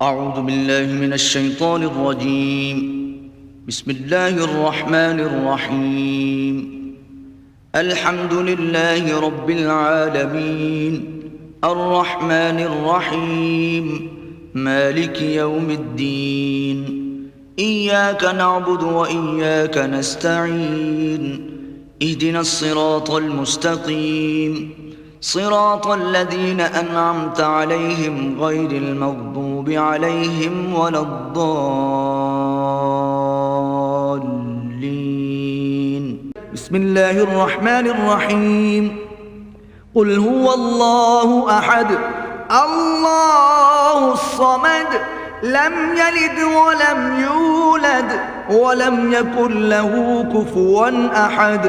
أعوذ بالله من الشيطان الرجيم. بسم الله الرحمن الرحيم. الحمد لله رب العالمين الرحمن الرحيم مالك يوم الدين إياك نعبد وإياك نستعين اهدنا الصراط المستقيم صراط الذين أنعمت عليهم غير المغضوب عليهم ولا الضالين. بسم الله الرحمن الرحيم. قل هو الله أحد الله الصمد لم يلد ولم يولد ولم يكن له كفوا أحد.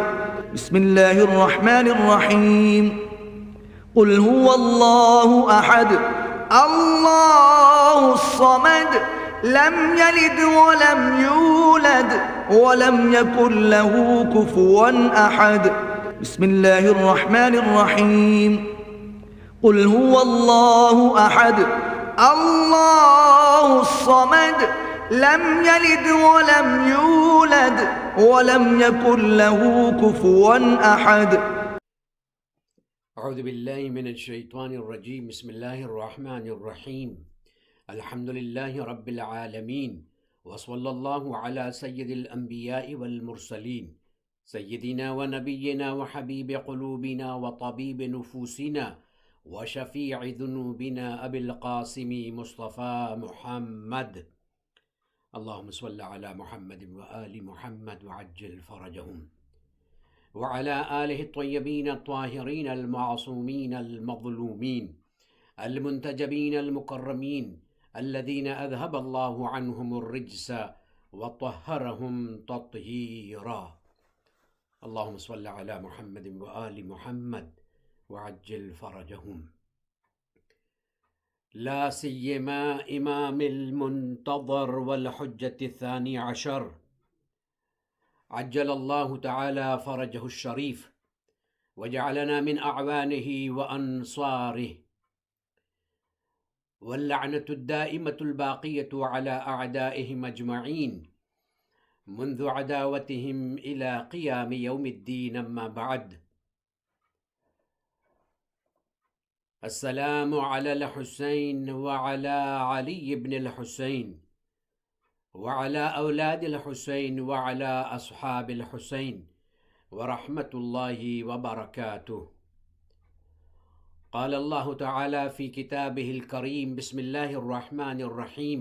بسم الله الرحمن الرحيم. قل هو الله أحد الله الصمد لم يلد ولم يولد ولم يكن له كفوا أحد. بسم الله الرحمن الرحيم. قل هو الله أحد الله الصمد لم يلد ولم يولد ولم يكن له كفوا أحد. أعوذ بالله من الشيطان الرجيم. بسم الله الرحمن الرحيم. الحمد لله رب العالمين وصلى الله على سيد الأنبياء والمرسلين سيدنا ونبينا وحبيب قلوبنا وطبيب نفوسنا وشفيع ذنوبنا أبي القاسم مصطفى محمد. اللهم صل على محمد وآل محمد وعجل فرجهم وعلى آله الطيبين الطاهرين المعصومين المظلومين المنتجبين المكرمين الذين أذهب الله عنهم الرجس وطهرهم تطهيرا. اللهم صل على محمد وآل محمد وعجل فرجهم. لا سيما إمام المنتظر والحجة الثاني عشر عجل الله تعالى فرجه الشريف وجعلنا من أعوانه وأنصاره، واللعنة الدائمة الباقية على أعدائهم أجمعين منذ عداوتهم إلى قيام يوم الدين. أما بعد، السلام على الحسين وعلى علي بن الحسين وعلى أولاد الحسين وعلى أصحاب الحسين ورحمة الله وبركاته. قال الله تعالى في كتابه الكريم: بسم الله الرحمن الرحيم: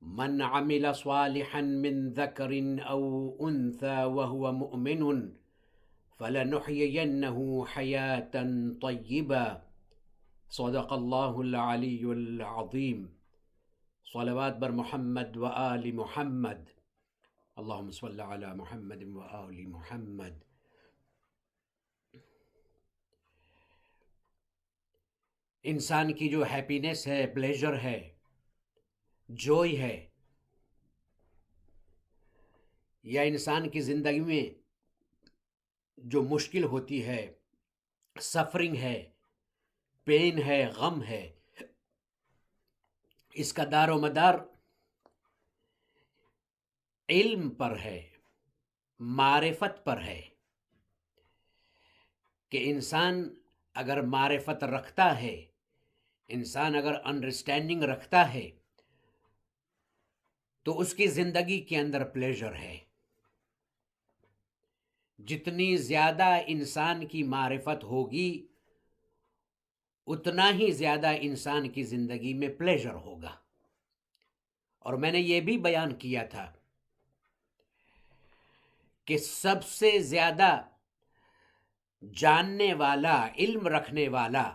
من عمل صالحا من ذكر أو أنثى وهو مؤمن فلنحيينه حياة طيبة. صدق الله العلي العظيم. صلوات بر محمد و آل محمد. اللهم صل على محمد و آل محمد. انسان کی جو ہیپینس ہے، پلیجر ہے، جوئی ہے، یا انسان کی زندگی میں جو مشکل ہوتی ہے، سفرنگ ہے، پین ہے، غم ہے، اس کا دار و مدار علم پر ہے، معرفت پر ہے، کہ انسان اگر معرفت رکھتا ہے، انسان اگر انڈرسٹینڈنگ رکھتا ہے، تو اس کی زندگی کے اندر پلیجر ہے. جتنی زیادہ انسان کی معرفت ہوگی اتنا ہی زیادہ انسان کی زندگی میں پلیجر ہوگا. اور میں نے یہ بھی بیان کیا تھا کہ سب سے زیادہ جاننے والا، علم رکھنے والا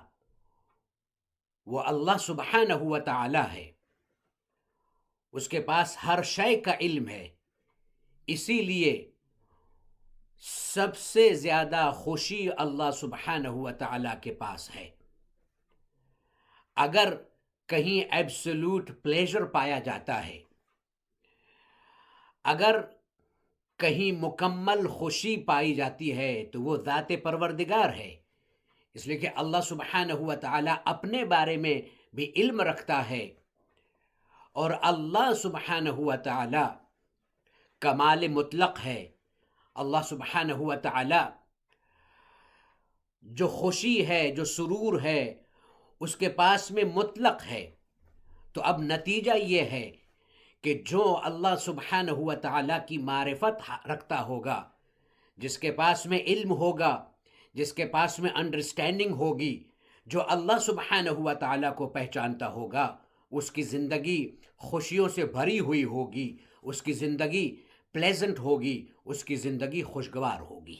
وہ اللہ سبحانہ و تعالی ہے. اس کے پاس ہر شے کا علم ہے. اسی لیے سب سے زیادہ خوشی اللہ سبحانہ و تعالی کے پاس ہے. اگر کہیں ایبسولوٹ پلیجر پایا جاتا ہے، اگر کہیں مکمل خوشی پائی جاتی ہے، تو وہ ذات پروردگار ہے. اس لیے کہ اللہ سبحانہ و تعالی اپنے بارے میں بھی علم رکھتا ہے اور اللہ سبحانہ و تعالی کمال مطلق ہے. اللہ سبحانہ و تعالی جو خوشی ہے، جو سرور ہے، اس کے پاس میں مطلق ہے. تو اب نتیجہ یہ ہے کہ جو اللہ سبحانہ و تعالی کی معرفت رکھتا ہوگا، جس کے پاس میں علم ہوگا، جس کے پاس میں انڈرسٹینڈنگ ہوگی، جو اللہ سبحانہ و تعالی کو پہچانتا ہوگا، اس کی زندگی خوشیوں سے بھری ہوئی ہوگی، اس کی زندگی پلیزنٹ ہوگی، اس کی زندگی خوشگوار ہوگی.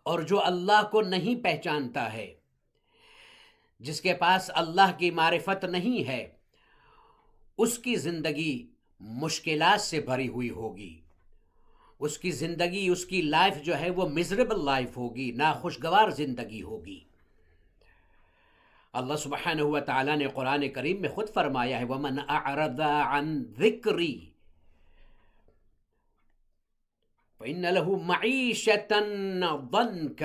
اور جو اللہ کو نہیں پہچانتا ہے، جس کے پاس اللہ کی معرفت نہیں ہے، اس کی زندگی مشکلات سے بھری ہوئی ہوگی. اس کی زندگی، اس کی لائف جو ہے وہ مزریبل لائف ہوگی، ناخوشگوار زندگی ہوگی. اللہ سبحانہ و تعالیٰ نے قرآن کریم میں خود فرمایا ہے وَمَنْ أَعْرَضَ عَنْ ذِكْرِي فَإِنَّ لَهُ مَعِيشَةً ضَنْكَ.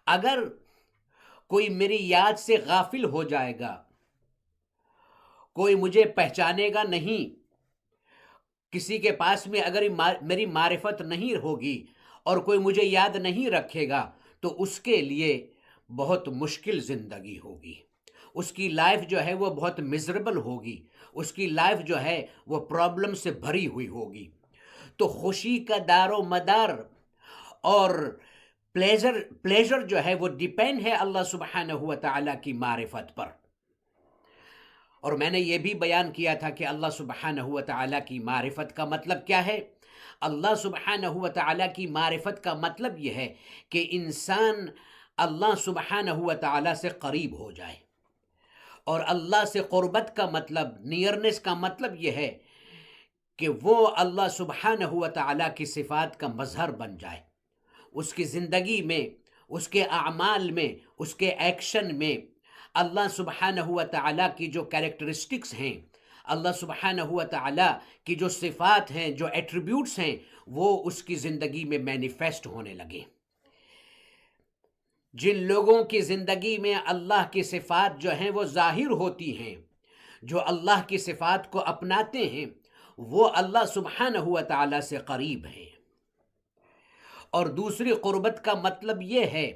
اگر کوئی میری یاد سے غافل ہو جائے گا، کوئی مجھے پہچانے گا نہیں، کسی کے پاس میں اگر میری معرفت نہیں ہوگی اور کوئی مجھے یاد نہیں رکھے گا، تو اس کے لیے بہت مشکل زندگی ہوگی. اس کی لائف جو ہے وہ بہت مزریبل ہوگی، اس کی لائف جو ہے وہ پرابلم سے بھری ہوئی ہوگی. تو خوشی کا دار و مدار اور پلیزر جو ہے وہ ڈیپینڈ ہے اللہ سبحانہ و تعالیٰ کی معرفت پر. اور میں نے یہ بھی بیان کیا تھا کہ اللہ سبحانہ و تعالیٰ کی معرفت کا مطلب کیا ہے. اللہ سبحانہ و تعالیٰ کی معرفت کا مطلب یہ ہے کہ انسان اللہ سبحانہ و تعالیٰ سے قریب ہو جائے. اور اللہ سے قربت کا مطلب، نیئرنس کا مطلب یہ ہے کہ وہ اللہ سبحانہ و تعالیٰ کی صفات کا مظہر بن جائے. اس کی زندگی میں، اس کے اعمال میں، اس کے ایکشن میں اللہ سبحانہ و تعالیٰ کی جو کیریکٹرسٹکس ہیں، اللہ سبحانہ و تعالیٰ کی جو صفات ہیں، جو ایٹریبیوٹس ہیں، وہ اس کی زندگی میں مینیفیسٹ ہونے لگے. جن لوگوں کی زندگی میں اللہ کی صفات جو ہیں وہ ظاہر ہوتی ہیں، جو اللہ کی صفات کو اپناتے ہیں، وہ اللہ سبحانہ و تعالیٰ سے قریب ہیں. اور دوسری قربت کا مطلب یہ ہے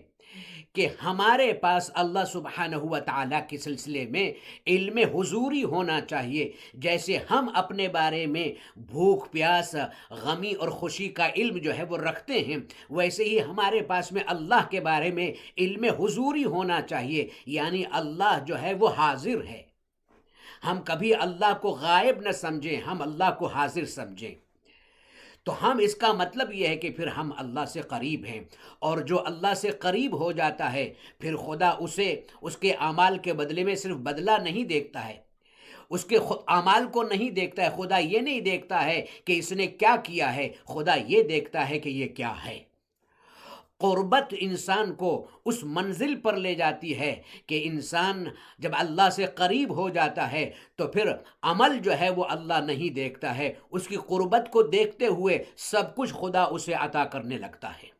کہ ہمارے پاس اللہ سبحانہ و تعالیٰ کے سلسلے میں علم حضوری ہونا چاہیے. جیسے ہم اپنے بارے میں بھوک پیاس، غمی اور خوشی کا علم جو ہے وہ رکھتے ہیں، ویسے ہی ہمارے پاس میں اللہ کے بارے میں علم حضوری ہونا چاہیے. یعنی اللہ جو ہے وہ حاضر ہے. ہم کبھی اللہ کو غائب نہ سمجھیں، ہم اللہ کو حاضر سمجھیں. تو ہم اس کا مطلب یہ ہے کہ پھر ہم اللہ سے قریب ہیں. اور جو اللہ سے قریب ہو جاتا ہے، پھر خدا اسے اس کے اعمال کے بدلے میں صرف بدلہ نہیں دیکھتا ہے، اس کے اعمال کو نہیں دیکھتا ہے. خدا یہ نہیں دیکھتا ہے کہ اس نے کیا کیا ہے، خدا یہ دیکھتا ہے کہ یہ کیا ہے. قربت انسان کو اس منزل پر لے جاتی ہے کہ انسان جب اللہ سے قریب ہو جاتا ہے تو پھر عمل جو ہے وہ اللہ نہیں دیکھتا ہے، اس کی قربت کو دیکھتے ہوئے سب کچھ خدا اسے عطا کرنے لگتا ہے.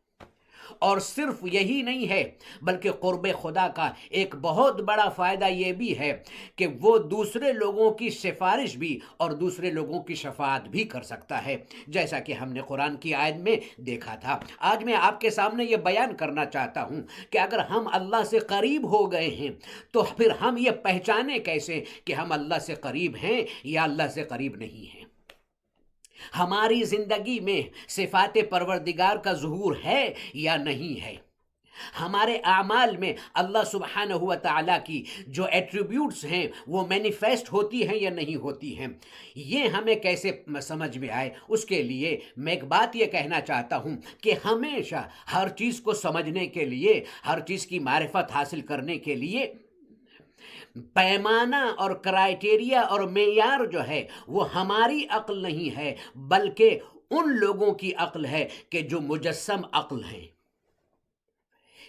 اور صرف یہی نہیں ہے، بلکہ قرب خدا کا ایک بہت بڑا فائدہ یہ بھی ہے کہ وہ دوسرے لوگوں کی سفارش بھی اور دوسرے لوگوں کی شفاعت بھی کر سکتا ہے، جیسا کہ ہم نے قرآن کی آیت میں دیکھا تھا. آج میں آپ کے سامنے یہ بیان کرنا چاہتا ہوں کہ اگر ہم اللہ سے قریب ہو گئے ہیں تو پھر ہم یہ پہچانے کیسے کہ ہم اللہ سے قریب ہیں یا اللہ سے قریب نہیں ہیں. ہماری زندگی میں صفات پروردگار کا ظہور ہے یا نہیں ہے، ہمارے اعمال میں اللہ سبحانہ و تعالیٰ کی جو ایٹریبیوٹس ہیں وہ مینیفیسٹ ہوتی ہیں یا نہیں ہوتی ہیں. یہ ہمیں کیسے سمجھ میں آئے، اس کے لیے میں ایک بات یہ کہنا چاہتا ہوں کہ ہمیشہ ہر چیز کو سمجھنے کے لیے، ہر چیز کی معرفت حاصل کرنے کے لیے پیمانہ اور کرائیٹیریا اور معیار جو ہے وہ ہماری عقل نہیں ہے، بلکہ ان لوگوں کی عقل ہے کہ جو مجسم عقل ہیں.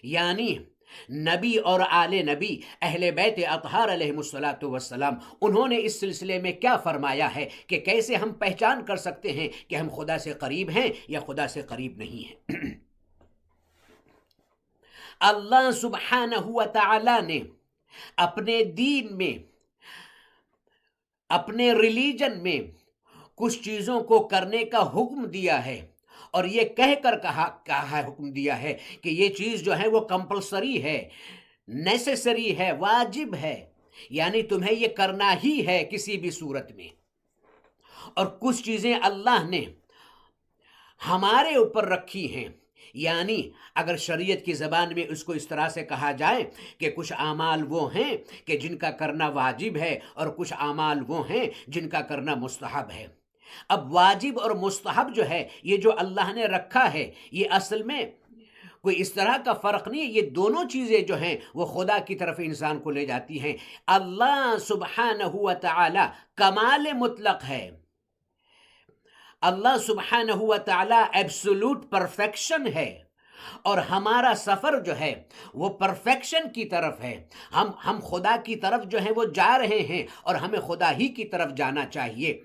یعنی نبی اور آل نبی اہل بیت اطہار علیہم السلام، انہوں نے اس سلسلے میں کیا فرمایا ہے کہ کیسے ہم پہچان کر سکتے ہیں کہ ہم خدا سے قریب ہیں یا خدا سے قریب نہیں ہیں. اللہ سبحانہ و تعالی نے اپنے دین میں اپنے ریلیجن میں کچھ چیزوں کو کرنے کا حکم دیا ہے اور یہ کہہ کر کہا ہے، حکم دیا ہے کہ یہ چیز جو ہے وہ کمپلسری ہے، نیسیسری ہے، واجب ہے، یعنی تمہیں یہ کرنا ہی ہے کسی بھی صورت میں۔ اور کچھ چیزیں اللہ نے ہمارے اوپر رکھی ہیں، یعنی اگر شریعت کی زبان میں اس کو اس طرح سے کہا جائے کہ کچھ اعمال وہ ہیں کہ جن کا کرنا واجب ہے اور کچھ اعمال وہ ہیں جن کا کرنا مستحب ہے۔ اب واجب اور مستحب جو ہے یہ جو اللہ نے رکھا ہے، یہ اصل میں کوئی اس طرح کا فرق نہیں ہے، یہ دونوں چیزیں جو ہیں وہ خدا کی طرف انسان کو لے جاتی ہیں۔ اللہ سبحانہ و تعالی کمال مطلق ہے، اللہ سبحانہ و تعالی ایبسولوٹ پرفیکشن ہے، اور ہمارا سفر جو ہے وہ پرفیکشن کی طرف ہے۔ ہم خدا کی طرف جو ہیں وہ جا رہے ہیں اور ہمیں خدا ہی کی طرف جانا چاہیے،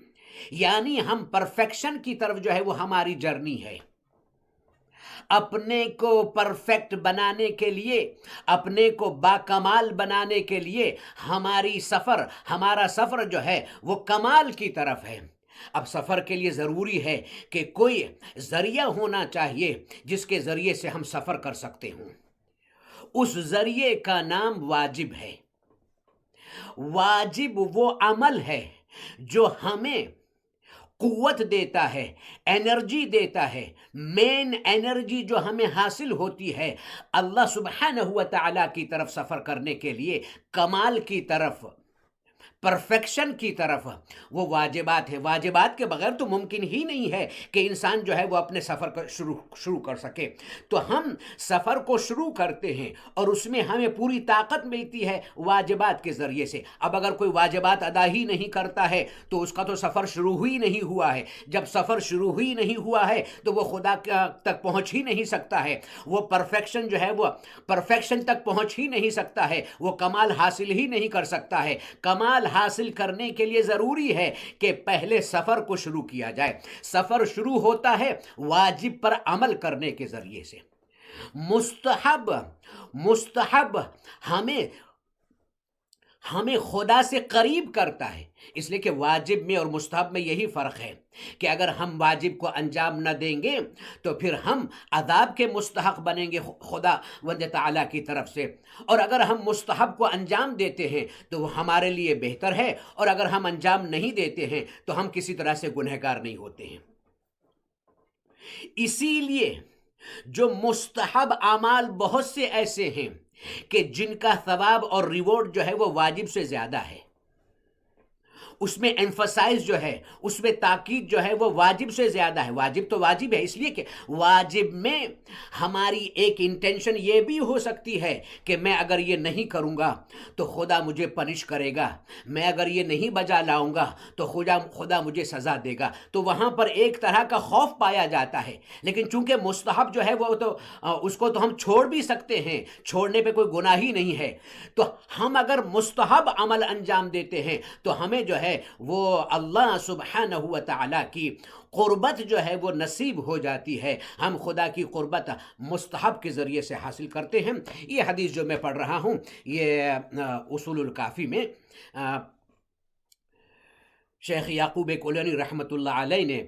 یعنی ہم پرفیکشن کی طرف جو ہے وہ ہماری جرنی ہے۔ اپنے کو پرفیکٹ بنانے کے لیے، اپنے کو باکمال بنانے کے لیے ہمارا سفر جو ہے وہ کمال کی طرف ہے۔ اب سفر کے لیے ضروری ہے کہ کوئی ذریعہ ہونا چاہیے جس کے ذریعے سے ہم سفر کر سکتے ہوں۔ اس ذریعے کا نام واجب ہے۔ واجب وہ عمل ہے جو ہمیں قوت دیتا ہے، انرجی دیتا ہے۔ مین انرجی جو ہمیں حاصل ہوتی ہے اللہ سبحانہ و تعالی کی طرف سفر کرنے کے لیے، کمال کی طرف، پرفیکشن کی طرف، وہ واجبات ہے۔ واجبات کے بغیر تو ممکن ہی نہیں ہے کہ انسان جو ہے وہ اپنے سفر کو شروع کر سکے۔ تو ہم سفر کو شروع کرتے ہیں اور اس میں ہمیں پوری طاقت ملتی ہے واجبات کے ذریعے سے۔ اب اگر کوئی واجبات ادا ہی نہیں کرتا ہے تو اس کا تو سفر شروع ہی نہیں ہوا ہے۔ جب سفر شروع ہی نہیں ہوا ہے تو وہ خدا تک پہنچ ہی نہیں سکتا ہے، وہ پرفیکشن جو ہے وہ پرفیکشن تک پہنچ ہی نہیں سکتا ہے، وہ کمال حاصل ہی نہیں کر سکتا ہے۔ کمال حاصل کرنے کے لیے ضروری ہے کہ پہلے سفر کو شروع کیا جائے۔ سفر شروع ہوتا ہے واجب پر عمل کرنے کے ذریعے سے۔ مستحب ہمیں خدا سے قریب کرتا ہے، اس لیے کہ واجب میں اور مستحب میں یہی فرق ہے کہ اگر ہم واجب کو انجام نہ دیں گے تو پھر ہم عذاب کے مستحق بنیں گے خدا وند تعالیٰ کی طرف سے، اور اگر ہم مستحب کو انجام دیتے ہیں تو وہ ہمارے لیے بہتر ہے، اور اگر ہم انجام نہیں دیتے ہیں تو ہم کسی طرح سے گنہگار نہیں ہوتے ہیں۔ اسی لیے جو مستحب اعمال بہت سے ایسے ہیں کہ جن کا ثواب اور ریوارڈ جو ہے وہ واجب سے زیادہ ہے، اس میں ایمفسائز جو ہے، اس میں تاکید جو ہے وہ واجب سے زیادہ ہے۔ واجب تو واجب ہے، اس لیے کہ واجب میں ہماری ایک انٹینشن یہ بھی ہو سکتی ہے کہ میں اگر یہ نہیں کروں گا تو خدا مجھے پنش کرے گا، میں اگر یہ نہیں بجا لاؤں گا تو خدا مجھے سزا دے گا، تو وہاں پر ایک طرح کا خوف پایا جاتا ہے۔ لیکن چونکہ مستحب جو ہے وہ تو اس کو تو ہم چھوڑ بھی سکتے ہیں، چھوڑنے پہ کوئی گناہ ہی نہیں ہے، تو ہم اگر مستحب عمل انجام دیتے ہیں تو ہمیں جو ہے وہ اللہ سبحانہ و تعالی کی قربت جو ہے وہ نصیب ہو جاتی ہے۔ ہم خدا کی قربت مستحب کے ذریعے سے حاصل کرتے ہیں۔ یہ حدیث جو میں پڑھ رہا ہوں یہ اصول الکافی میں شیخ یعقوب کولینی رحمۃ اللہ علیہ نے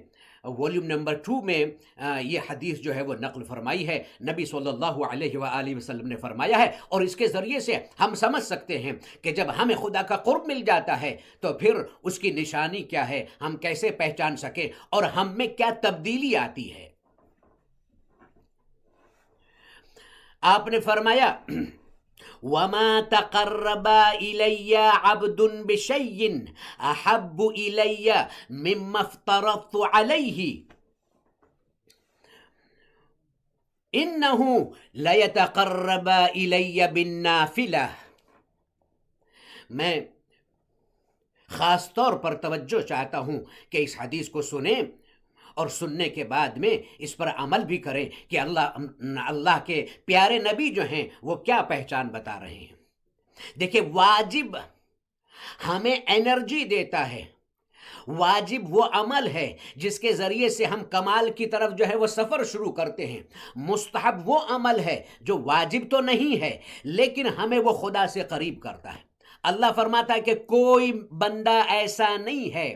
والیوم نمبر 2 میں یہ حدیث جو ہے وہ نقل فرمائی ہے۔ نبی صلی اللہ علیہ وآلہ وسلم نے فرمایا ہے، اور اس کے ذریعے سے ہم سمجھ سکتے ہیں کہ جب ہمیں خدا کا قرب مل جاتا ہے تو پھر اس کی نشانی کیا ہے، ہم کیسے پہچان سکیں اور ہم میں کیا تبدیلی آتی ہے۔ آپ نے فرمایا وَمَا تَقَرَّبَ إِلَيَّ عَبْدٌ بِشَيْءٍ أَحَبُّ إِلَيَّ مِمَّا افْتَرَضْتُ عَلَيْهِ إِنَّهُ لَيَتَقَرَّبَ إِلَيَّ بِالنَّافِلَةِ۔ میں خاص طور پر توجہ چاہتا ہوں کہ اس حدیث کو سنیں اور سننے کے بعد میں اس پر عمل بھی کریں کہ اللہ کے پیارے نبی جو ہیں وہ کیا پہچان بتا رہے ہیں۔ دیکھیں، واجب ہمیں انرجی دیتا ہے، واجب وہ عمل ہے جس کے ذریعے سے ہم کمال کی طرف جو ہے وہ سفر شروع کرتے ہیں۔ مستحب وہ عمل ہے جو واجب تو نہیں ہے لیکن ہمیں وہ خدا سے قریب کرتا ہے۔ اللہ فرماتا ہے کہ کوئی بندہ ایسا نہیں ہے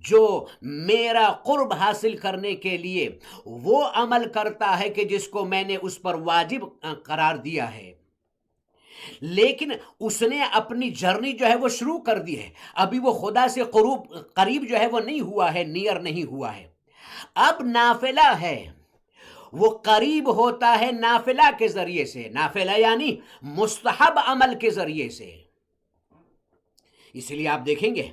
جو میرا قرب حاصل کرنے کے لیے وہ عمل کرتا ہے کہ جس کو میں نے اس پر واجب قرار دیا ہے، لیکن اس نے اپنی جرنی جو ہے وہ شروع کر دی ہے، ابھی وہ خدا سے قریب جو ہے وہ نہیں ہوا ہے، نیئر نہیں ہوا ہے، اب نافلہ ہے، وہ قریب ہوتا ہے نافلہ کے ذریعے سے، نافلہ یعنی مستحب عمل کے ذریعے سے۔ اس لیے آپ دیکھیں گے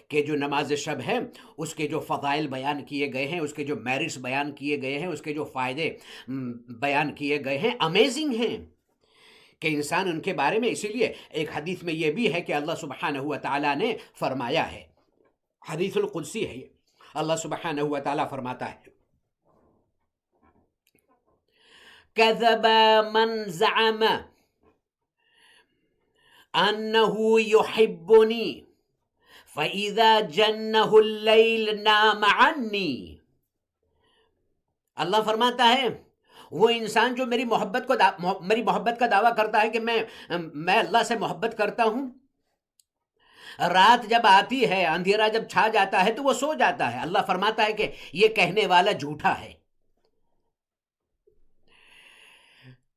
کہ جو نماز شب ہے اس کے جو فضائل بیان کیے گئے ہیں، اس کے جو میرٹس بیان کیے گئے ہیں، اس کے جو فائدے بیان کیے گئے ہیں، امیزنگ ہیں کہ انسان ان کے بارے میں، اسی لیے ایک حدیث میں یہ بھی ہے کہ اللہ سبحانہ و تعالیٰ نے فرمایا ہے، حدیث القدسی ہے یہ، اللہ سبحانہ و تعالیٰ فرماتا ہے کذب من زعم انه يحبني فاذا جنه الليل نام عني۔ اللہ فرماتا ہے وہ انسان جو میری محبت کا دعویٰ کرتا ہے کہ میں اللہ سے محبت کرتا ہوں، رات جب آتی ہے، اندھیرا جب چھا جاتا ہے تو وہ سو جاتا ہے۔ اللہ فرماتا ہے کہ یہ کہنے والا جھوٹا ہے،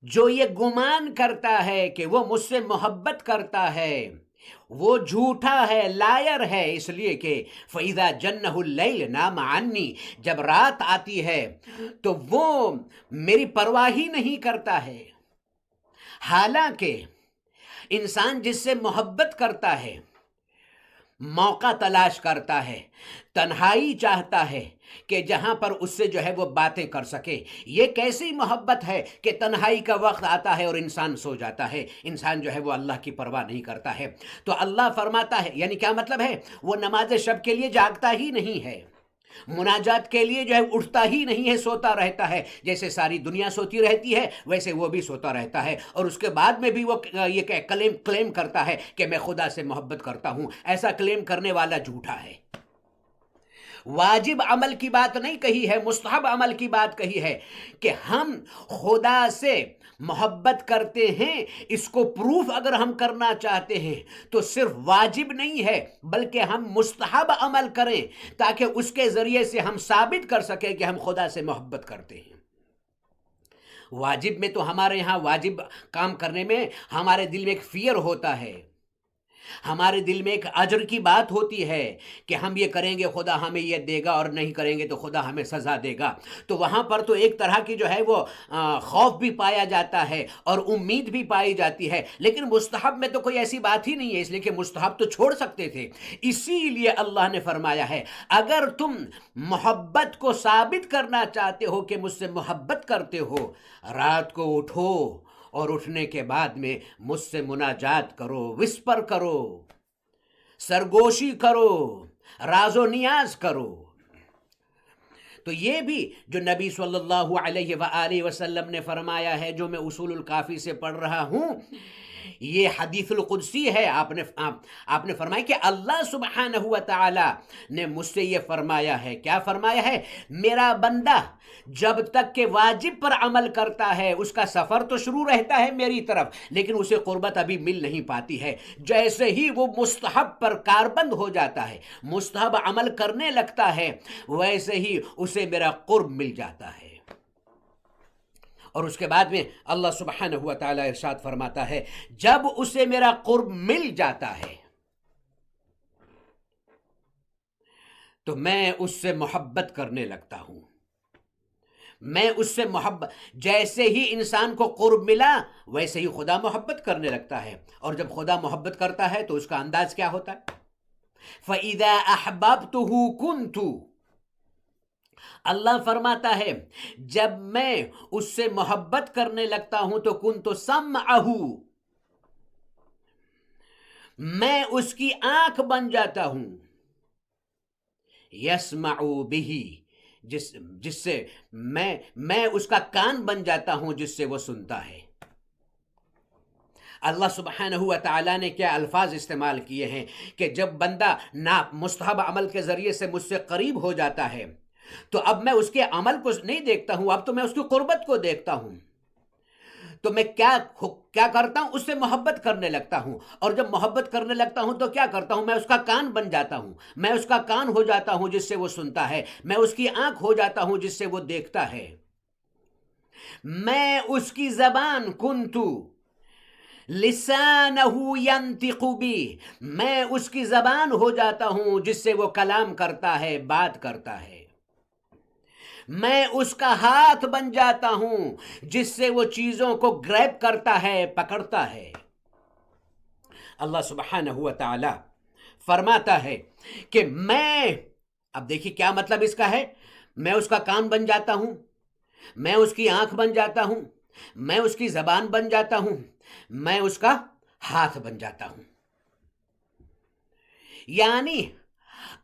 جو یہ گمان کرتا ہے کہ وہ مجھ سے محبت کرتا ہے وہ جھوٹا ہے، لائر ہے، اس لیے کہ فَإِذَا جَنَّهُ اللَّيْلُ نَامَ عَنِّي، جب رات آتی ہے تو وہ میری پرواہ ہی نہیں کرتا ہے۔ حالانکہ انسان جس سے محبت کرتا ہے موقع تلاش کرتا ہے، تنہائی چاہتا ہے کہ جہاں پر اس سے جو ہے وہ باتیں کر سکے۔ یہ کیسی محبت ہے کہ تنہائی کا وقت آتا ہے اور انسان سو جاتا ہے، انسان جو ہے وہ اللہ کی پرواہ نہیں کرتا ہے۔ تو اللہ فرماتا ہے، یعنی کیا مطلب ہے، وہ نماز شب کے لیے جاگتا ہی نہیں ہے، مناجات کے لیے جو ہے اٹھتا ہی نہیں ہے، سوتا رہتا ہے، جیسے ساری دنیا سوتی رہتی ہے ویسے وہ بھی سوتا رہتا ہے، اور اس کے بعد میں بھی وہ یہ کلیم کرتا ہے کہ میں خدا سے محبت کرتا ہوں۔ ایسا کلیم کرنے والا جھوٹا ہے۔ واجب عمل کی بات نہیں کہی ہے، مستحب عمل کی بات کہی ہے کہ ہم خدا سے محبت کرتے ہیں، اس کو پروف اگر ہم کرنا چاہتے ہیں تو صرف واجب نہیں ہے بلکہ ہم مستحب عمل کریں تاکہ اس کے ذریعے سے ہم ثابت کر سکیں کہ ہم خدا سے محبت کرتے ہیں۔ واجب میں تو ہمارے یہاں واجب کام کرنے میں ہمارے دل میں ایک فیئر ہوتا ہے، ہمارے دل میں ایک اجر کی بات ہوتی ہے کہ ہم یہ کریں گے خدا ہمیں یہ دے گا اور نہیں کریں گے تو خدا ہمیں سزا دے گا۔ تو وہاں پر تو ایک طرح کی جو ہے وہ خوف بھی پایا جاتا ہے اور امید بھی پائی جاتی ہے، لیکن مستحب میں تو کوئی ایسی بات ہی نہیں ہے، اس لیے کہ مستحب تو چھوڑ سکتے تھے۔ اسی لیے اللہ نے فرمایا ہے اگر تم محبت کو ثابت کرنا چاہتے ہو کہ مجھ سے محبت کرتے ہو، رات کو اٹھو اور اٹھنے کے بعد میں مجھ سے مناجات کرو، وسپر کرو، سرگوشی کرو، راز و نیاز کرو۔ تو یہ بھی جو نبی صلی اللہ علیہ وآلہ وسلم نے فرمایا ہے، جو میں اصول الکافی سے پڑھ رہا ہوں، یہ حدیث القدسی ہے۔ آپ نے فرمایا کہ اللہ سبحانہ و تعالی نے مجھ سے یہ فرمایا ہے۔ کیا فرمایا ہے؟ میرا بندہ جب تک کہ واجب پر عمل کرتا ہے اس کا سفر تو شروع رہتا ہے میری طرف، لیکن اسے قربت ابھی مل نہیں پاتی ہے۔ جیسے ہی وہ مستحب پر کاربند ہو جاتا ہے، مستحب عمل کرنے لگتا ہے، ویسے ہی اسے میرا قرب مل جاتا ہے۔ اور اس کے بعد میں اللہ سبحانہ و تعالیٰ ارشاد فرماتا ہے جب اسے میرا قرب مل جاتا ہے تو میں اس سے محبت کرنے لگتا ہوں۔ میں اس سے محبت، جیسے ہی انسان کو قرب ملا ویسے ہی خدا محبت کرنے لگتا ہے، اور جب خدا محبت کرتا ہے تو اس کا انداز کیا ہوتا ہے؟ فَإِذَا أَحْبَبْتُهُ كُنْتُ، اللہ فرماتا ہے جب میں اس سے محبت کرنے لگتا ہوں تو كُنْتُ سَمْعَهُ، میں اس کی آنکھ بن جاتا ہوں، يَسْمَعُ بِهِ، جس سے میں اس کا کان بن جاتا ہوں جس سے وہ سنتا ہے۔ اللہ سبحانہ و تعالیٰ نے کیا الفاظ استعمال کیے ہیں کہ جب بندہ مستحب عمل کے ذریعے سے مجھ سے قریب ہو جاتا ہے تو اب میں اس کے عمل کو نہیں دیکھتا ہوں، اب تو میں اس کی قربت کو دیکھتا ہوں۔ تو میں کیا کرتا ہوں؟ اس سے محبت کرنے لگتا ہوں، اور جب محبت کرنے لگتا ہوں تو کیا کرتا ہوں؟ میں اس کا کان بن جاتا ہوں، میں اس کا کان ہو جاتا ہوں جس سے وہ سنتا ہے، میں اس کی آنکھ ہو جاتا ہوں جس سے وہ دیکھتا ہے، میں اس کی زبان کنتو لسانہ ینطق بہ، میں اس کی زبان ہو جاتا ہوں جس سے وہ کلام کرتا ہے، بات کرتا ہے، میں اس کا ہاتھ بن جاتا ہوں جس سے وہ چیزوں کو گریب کرتا ہے، پکڑتا ہے۔ اللہ سبحانہ و تعالی فرماتا ہے کہ میں، اب دیکھیے کیا مطلب اس کا ہے، میں اس کا کان بن جاتا ہوں، میں اس کی آنکھ بن جاتا ہوں، میں اس کی زبان بن جاتا ہوں، میں اس کا ہاتھ بن جاتا ہوں۔ یعنی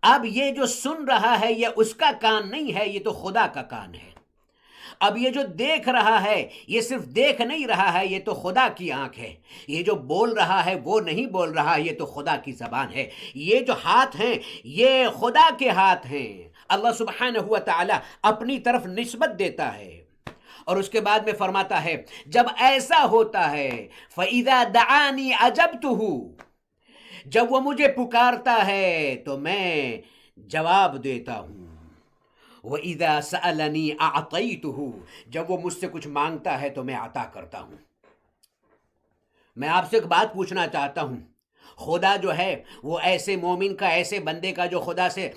اب یہ جو سن رہا ہے یہ اس کا کان نہیں ہے، یہ تو خدا کا کان ہے۔ اب یہ جو دیکھ رہا ہے یہ صرف دیکھ نہیں رہا ہے، یہ تو خدا کی آنکھ ہے۔ یہ جو بول رہا ہے وہ نہیں بول رہا، یہ تو خدا کی زبان ہے۔ یہ جو ہاتھ ہیں یہ خدا کے ہاتھ ہیں۔ اللہ سبحانہ و تعالی اپنی طرف نسبت دیتا ہے، اور اس کے بعد میں فرماتا ہے جب ایسا ہوتا ہے فَإِذَا دَعَانِي أَجَبْتُهُ، جب وہ مجھے پکارتا ہے تو میں جواب دیتا ہوں، وَإِذَا سَأَلَنِي أَعْطَيْتُهُ، جب وہ مجھ سے کچھ مانگتا ہے تو میں عطا کرتا ہوں۔ میں آپ سے ایک بات پوچھنا چاہتا ہوں، خدا جو ہے وہ ایسے مومن کا، ایسے بندے کا جو خدا سے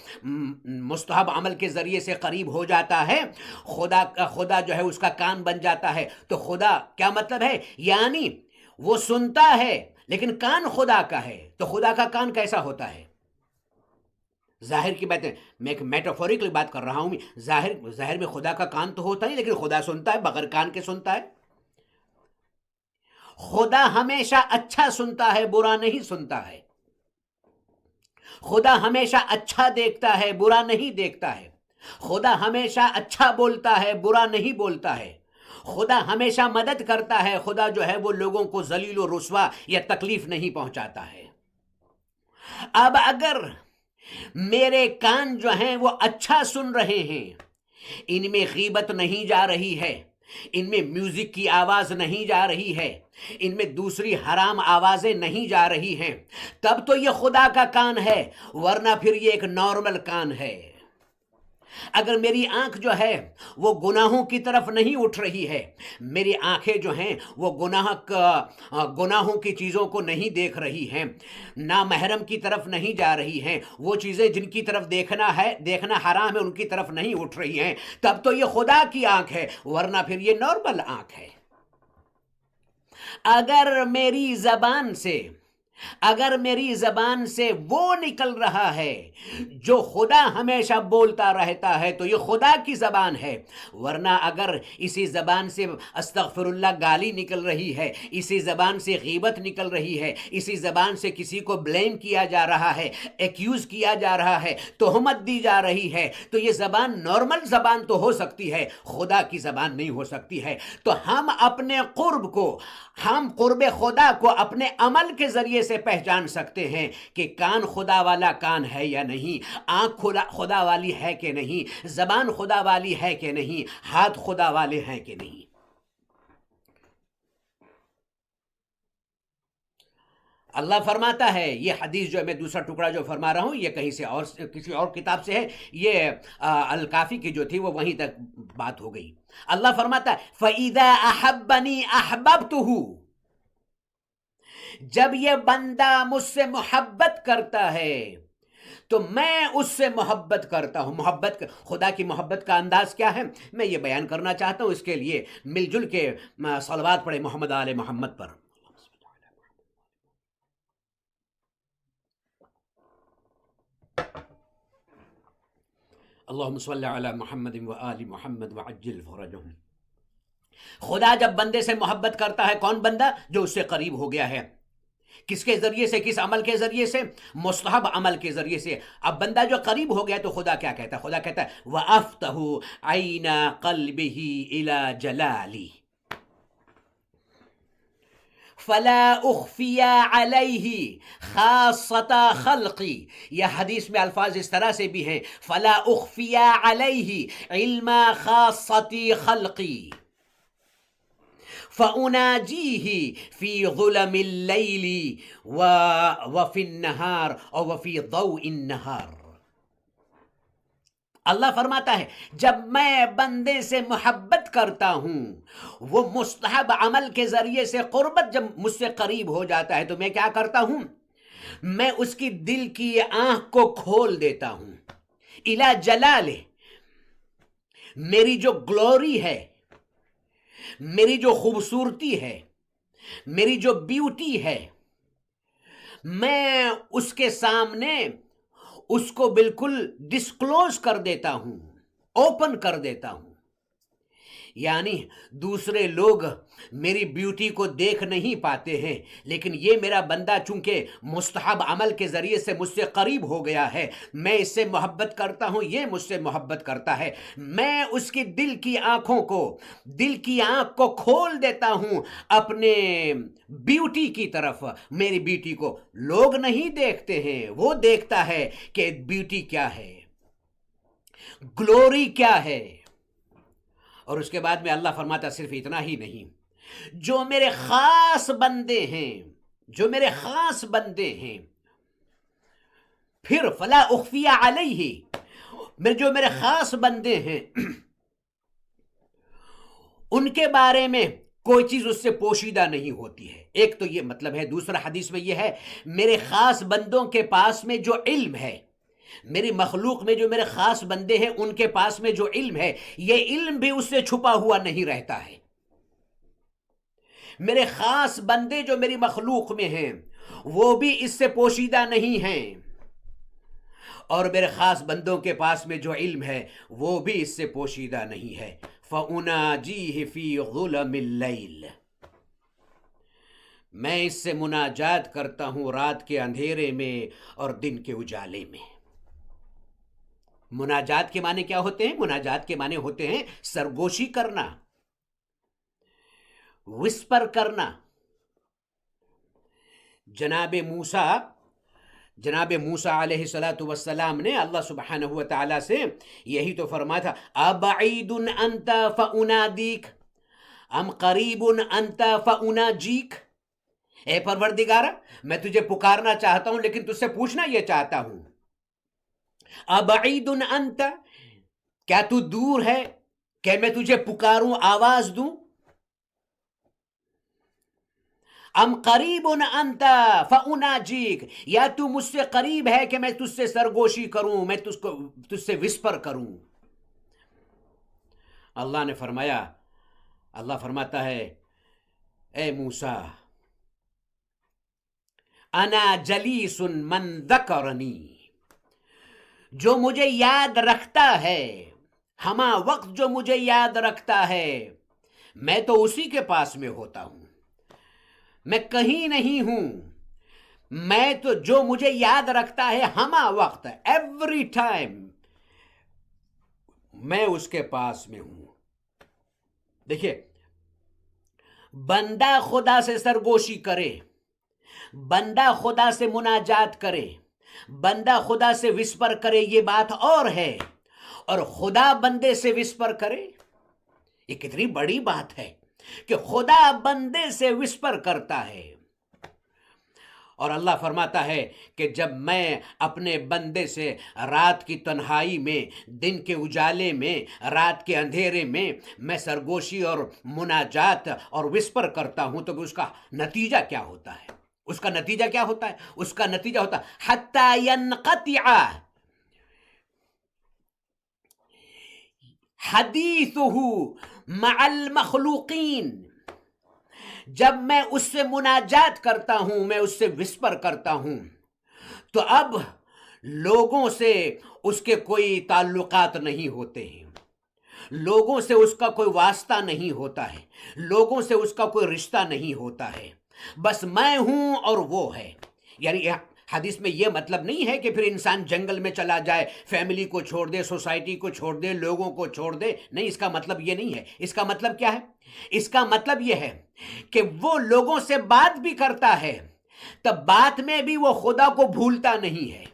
مستحب عمل کے ذریعے سے قریب ہو جاتا ہے، خدا جو ہے اس کا کان بن جاتا ہے، تو خدا کیا مطلب ہے؟ یعنی وہ سنتا ہے لیکن کان خدا کا ہے، تو خدا کا کان کیسا ہوتا ہے؟ ظاہر کی بات ہے، میں ایک میٹافوریکل بات کر رہا ہوں، ظاہر میں خدا کا کان تو ہوتا نہیں، لیکن خدا سنتا ہے، بغیر کان کے سنتا ہے۔ خدا ہمیشہ اچھا سنتا ہے، برا نہیں سنتا ہے۔ خدا ہمیشہ اچھا دیکھتا ہے، برا نہیں دیکھتا ہے۔ خدا ہمیشہ اچھا بولتا ہے، برا نہیں بولتا ہے۔ خدا ہمیشہ مدد کرتا ہے، خدا جو ہے وہ لوگوں کو ذلیل و رسوا یا تکلیف نہیں پہنچاتا ہے۔ اب اگر میرے کان جو ہیں وہ اچھا سن رہے ہیں، ان میں غیبت نہیں جا رہی ہے، ان میں میوزک کی آواز نہیں جا رہی ہے، ان میں دوسری حرام آوازیں نہیں جا رہی ہیں، تب تو یہ خدا کا کان ہے، ورنہ پھر یہ ایک نارمل کان ہے۔ اگر میری آنکھ جو ہے وہ گناہوں کی طرف نہیں اٹھ رہی ہے، میری آنکھیں جو ہیں وہ گناہوں کی چیزوں کو نہیں دیکھ رہی ہیں، نامحرم کی طرف نہیں جا رہی ہیں، وہ چیزیں جن کی طرف دیکھنا حرام ہے ان کی طرف نہیں اٹھ رہی ہیں، تب تو یہ خدا کی آنکھ ہے، ورنہ پھر یہ نارمل آنکھ ہے۔ اگر میری زبان سے وہ نکل رہا ہے جو خدا ہمیشہ بولتا رہتا ہے تو یہ خدا کی زبان ہے، ورنہ اگر اسی زبان سے استغفر اللہ گالی نکل رہی ہے، اسی زبان سے غیبت نکل رہی ہے، اسی زبان سے کسی کو بلیم کیا جا رہا ہے، ایکیوز کیا جا رہا ہے، تہمت دی جا رہی ہے، تو یہ زبان نارمل زبان تو ہو سکتی ہے، خدا کی زبان نہیں ہو سکتی ہے۔ تو ہم اپنے قرب خدا کو اپنے عمل کے ذریعے سے پہچان سکتے ہیں کہ کان خدا والا کان ہے یا نہیں، آنکھ خدا والی ہے کہ نہیں، زبان خدا والی ہے کہ نہیں، ہاتھ خدا والے ہیں کہ نہیں۔ اللہ فرماتا ہے، یہ حدیث جو میں دوسرا ٹکڑا جو فرما رہا ہوں یہ کہیں سے اور کسی اور کتاب سے ہے، یہ الکافی کی جو تھی وہ وہیں تک بات ہو گئی۔ اللہ فرماتا ہے فَإِذَا أَحَبَّنِي أَحْبَبْتُهُ، جب یہ بندہ مجھ سے محبت کرتا ہے تو میں اس سے محبت کرتا ہوں۔ خدا کی محبت کا انداز کیا ہے میں یہ بیان کرنا چاہتا ہوں، اس کے لیے مل جل کے صلوات پڑھے محمد آل محمد پر۔ اللہم صلی علی محمد و آل محمد وعجل فرجہم۔ خدا جب بندے سے محبت کرتا ہے، کون بندہ؟ جو اس سے قریب ہو گیا ہے۔ کس کے ذریعے سے؟ کس عمل کے ذریعے سے؟ مستحب عمل کے ذریعے سے۔ اب بندہ جو قریب ہو گیا تو خدا کیا کہتا ہے؟ خدا کہتا ہے وَأَفْتَحُ عَيْنَ قَلْبِهِ إِلَى جَلَالِهِ فَلَا أُخْفِيَ عَلَيْهِ خَاصَّةَ خَلْقِي، یہ حدیث میں الفاظ اس طرح سے بھی ہیں فَلَا أُخْفِيَ عَلَيْهِ عِلْمَ خَاصَّةِ خَلْقِي فَأُنَاجِيهِ فِي ظُلَمِ اللَّيْلِ وَفِي النَّهَارِ اور وَفِي ضَوْءِ النَّهَارِ۔ اللہ فرماتا ہے جب میں بندے سے محبت کرتا ہوں، وہ مستحب عمل کے ذریعے سے قربت جب مجھ سے قریب ہو جاتا ہے تو میں کیا کرتا ہوں؟ میں اس کی دل کی آنکھ کو کھول دیتا ہوں۔ اِلیٰ جلالہ، میری جو گلوری ہے، میری جو خوبصورتی ہے، میری جو بیوٹی ہے، میں اس کے سامنے اس کو بالکل ڈسکلوز کر دیتا ہوں، اوپن کر دیتا ہوں۔ یعنی دوسرے لوگ میری بیوٹی کو دیکھ نہیں پاتے ہیں، لیکن یہ میرا بندہ چونکہ مستحب عمل کے ذریعے سے مجھ سے قریب ہو گیا ہے، میں اس سے محبت کرتا ہوں، یہ مجھ سے محبت کرتا ہے، میں اس کی دل کی آنکھوں کو، دل کی آنکھ کو کھول دیتا ہوں اپنے بیوٹی کی طرف۔ میری بیوٹی کو لوگ نہیں دیکھتے ہیں، وہ دیکھتا ہے کہ بیوٹی کیا ہے، گلوری کیا ہے۔ اور اس کے بعد میں اللہ فرماتا صرف اتنا ہی نہیں، جو میرے خاص بندے ہیں، جو میرے خاص بندے ہیں، پھر فلا اخفی علیہ، جو میرے خاص بندے ہیں ان کے بارے میں کوئی چیز اس سے پوشیدہ نہیں ہوتی ہے۔ ایک تو یہ مطلب ہے۔ دوسرا حدیث میں یہ ہے میرے خاص بندوں کے پاس میں جو علم ہے، میری مخلوق میں جو میرے خاص بندے ہیں ان کے پاس میں جو علم ہے، یہ علم بھی اس سے چھپا ہوا نہیں رہتا ہے۔ میرے خاص بندے جو میری مخلوق میں ہیں وہ بھی اس سے پوشیدہ نہیں ہیں، اور میرے خاص بندوں کے پاس میں جو علم ہے وہ بھی اس سے پوشیدہ نہیں ہے۔ فَأُنَاجِيهِ فِي ظُلَمِ اللَّيْلِ، میں اس سے مناجات کرتا ہوں رات کے اندھیرے میں اور دن کے اجالے میں۔ مناجات کے معنی کیا ہوتے ہیں؟ مناجات کے معنی ہوتے ہیں سرگوشی کرنا، وسپر کرنا۔ جناب موسیٰ علیہ السلام نے اللہ سبحانہ و تعالیٰ سے یہی تو فرمایا تھا، ابعید انت فانادیک ام قریب انت فاناجیک۔ اے پروردگارا، میں تجھے پکارنا چاہتا ہوں لیکن تجھ سے پوچھنا یہ چاہتا ہوں، ابعید انت، کیا تو دور ہے کہ میں تجھے پکاروں، آواز دوں؟ ام قریب انت فاناجیک، یا تو مجھ سے قریب ہے کہ میں تجھ سے سرگوشی کروں، میں تجھ سے وسپر کروں۔ اللہ نے فرمایا، اللہ فرماتا ہے اے موسیٰ، انا جلیس من ذکرنی، جو مجھے یاد رکھتا ہے، ہما وقت جو مجھے یاد رکھتا ہے، میں تو اسی کے پاس میں ہوتا ہوں، میں کہیں نہیں ہوں، میں تو جو مجھے یاد رکھتا ہے ہما وقت، ایوری ٹائم میں اس کے پاس میں ہوں۔ دیکھیے، بندہ خدا سے سرگوشی کرے، بندہ خدا سے مناجات کرے، بندہ خدا سے وسپر کرے، یہ بات اور ہے، اور خدا بندے سے وسپر کرے، یہ کتنی بڑی بات ہے کہ خدا بندے سے وسپر کرتا ہے۔ اور اللہ فرماتا ہے کہ جب میں اپنے بندے سے رات کی تنہائی میں، دن کے اجالے میں، رات کے اندھیرے میں سرگوشی اور مناجات اور وسپر کرتا ہوں تو اس کا نتیجہ کیا ہوتا ہے؟ اس کا نتیجہ کیا ہوتا ہے؟ اس کا نتیجہ ہوتا ہے حتی ینقطع حدیثہ مع المخلوقین، جب میں اس سے مناجات کرتا ہوں، میں اس سے وسپر کرتا ہوں، تو اب لوگوں سے اس کے کوئی تعلقات نہیں ہوتے ہیں، لوگوں سے اس کا کوئی واسطہ نہیں ہوتا ہے، لوگوں سے اس کا کوئی رشتہ نہیں ہوتا ہے، بس میں ہوں اور وہ ہے۔ یعنی حدیث میں یہ مطلب نہیں ہے کہ پھر انسان جنگل میں چلا جائے، فیملی کو چھوڑ دے، سوسائٹی کو چھوڑ دے، لوگوں کو چھوڑ دے، نہیں، اس کا مطلب یہ نہیں ہے۔ اس کا مطلب کیا ہے؟ اس کا مطلب یہ ہے کہ وہ لوگوں سے بات بھی کرتا ہے، تب بات میں بھی وہ خدا کو بھولتا نہیں ہے،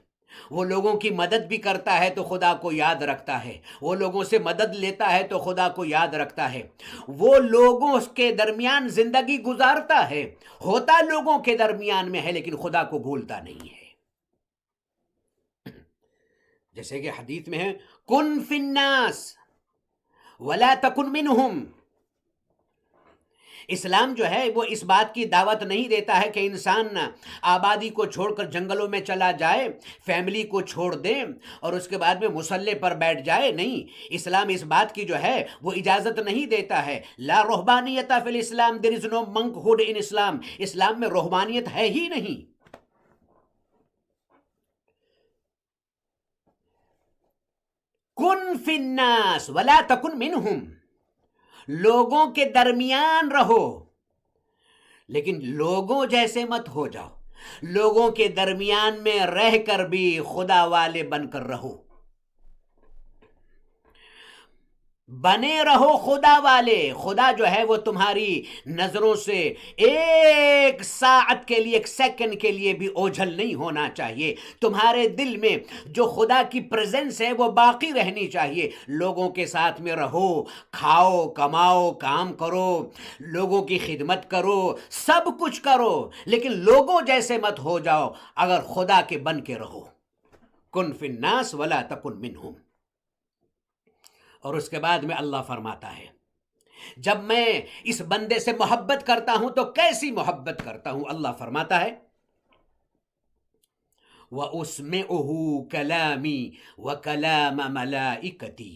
وہ لوگوں کی مدد بھی کرتا ہے تو خدا کو یاد رکھتا ہے، وہ لوگوں سے مدد لیتا ہے تو خدا کو یاد رکھتا ہے، وہ لوگوں کے درمیان زندگی گزارتا ہے، ہوتا لوگوں کے درمیان میں ہے لیکن خدا کو بھولتا نہیں ہے۔ جیسے کہ حدیث میں ہے کن فی الناس ولا تکن منہم۔ اسلام جو ہے وہ اس بات کی دعوت نہیں دیتا ہے کہ انسان آبادی کو چھوڑ کر جنگلوں میں چلا جائے، فیملی کو چھوڑ دے اور اس کے بعد میں مصلے پر بیٹھ جائے، نہیں، اسلام اس بات کی جو ہے وہ اجازت نہیں دیتا ہے۔ لا رہبانیت فی الاسلام، there is no monkhood in اسلام، اسلام میں رہبانیت ہے ہی نہیں۔ کن فی الناس ولا تکن منہم، لوگوں کے درمیان رہو لیکن لوگوں جیسے مت ہو جاؤ، لوگوں کے درمیان میں رہ کر بھی خدا والے بن کر رہو، بنے رہو خدا والے۔ خدا جو ہے وہ تمہاری نظروں سے ایک ساعت کے لیے، ایک سیکنڈ کے لیے بھی اوجھل نہیں ہونا چاہیے، تمہارے دل میں جو خدا کی پریزنس ہے وہ باقی رہنی چاہیے۔ لوگوں کے ساتھ میں رہو، کھاؤ، کماؤ، کام کرو، لوگوں کی خدمت کرو، سب کچھ کرو، لیکن لوگوں جیسے مت ہو جاؤ، اگر خدا کے بن کے رہو۔ کن فی الناس ولا تکن منہم۔ اور اس کے بعد میں اللہ فرماتا ہے جب میں اس بندے سے محبت کرتا ہوں تو کیسی محبت کرتا ہوں؟ اللہ فرماتا ہے وَأُسْمِعُهُ كَلَامِي وَكَلَامَ مَلَائِكَتِي،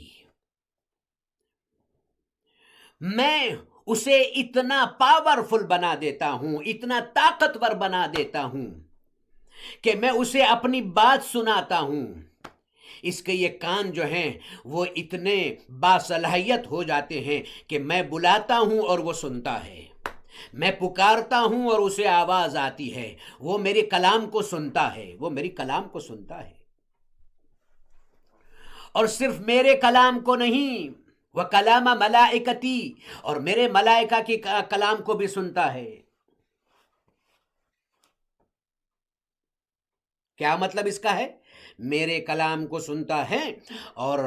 میں اسے اتنا پاورفل بنا دیتا ہوں، اتنا طاقتور بنا دیتا ہوں کہ میں اسے اپنی بات سناتا ہوں، اس کے یہ کان جو ہیں وہ اتنے باصلاحیت ہو جاتے ہیں کہ میں بلاتا ہوں اور وہ سنتا ہے، میں پکارتا ہوں اور اسے آواز آتی ہے، وہ میرے کلام کو سنتا ہے، وہ میری کلام کو سنتا ہے، اور صرف میرے کلام کو نہیں، وہ کلام ملائکتی، اور میرے ملائکہ کی کلام کو بھی سنتا ہے۔ کیا مطلب اس کا ہے؟ میرے کلام کو سنتا ہے اور